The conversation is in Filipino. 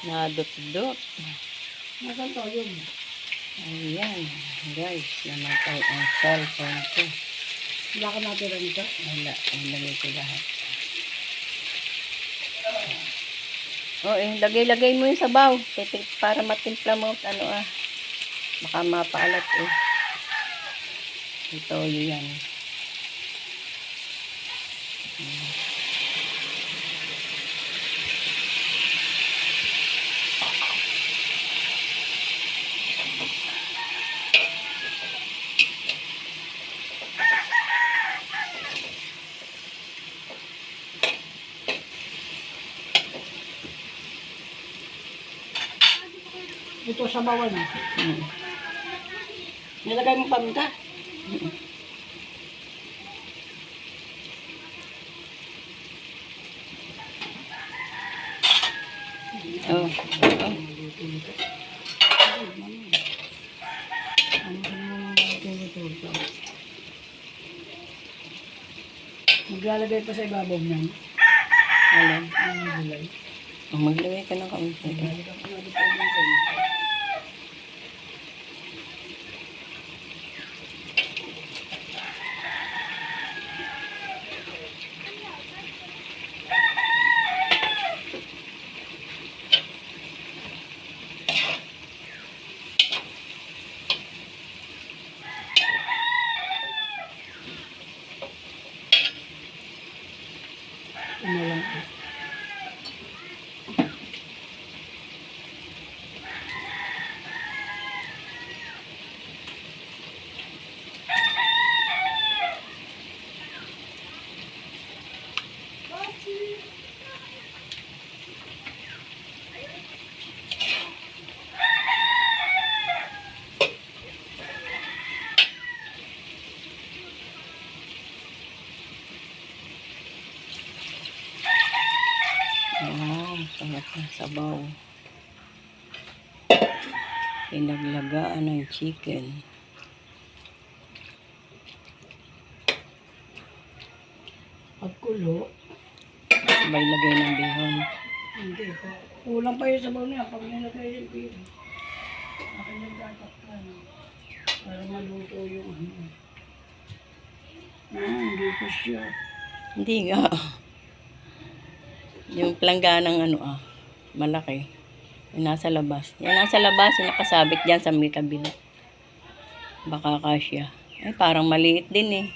Nadot-dot. Nasaan to yun? Ayan, guys. Namatay ang cellphone ko. Wala ka natira nito? Wala. Ang dami ko lahat. Oh, lagay-lagay mo yung sabaw. Para matimpla mo. Baka mapaalat eh. Ito yan. Ito sa bawal mo. Nilagay mo paminta? Oh. Maglalagay pa sa ibabaw niyan. Alam. Gulay. Maglagay ka ng kaunti. Lang. Sarap na sabaw. Pinaglagaan ng chicken. Pagkulo. Sabay lagay ng bihon. Hindi pa. Kulang pa yung sabaw niya. Pag nilagay yung piro. Akin yung dapat ka. Para maluto yung ano. Hindi pa siya. Hindi nga. Yung plangganang malaki. Yung nasa labas. Yung nasa labas, yung nakasabit dyan sa may kabila. Baka kasya. Ay, parang maliit din eh.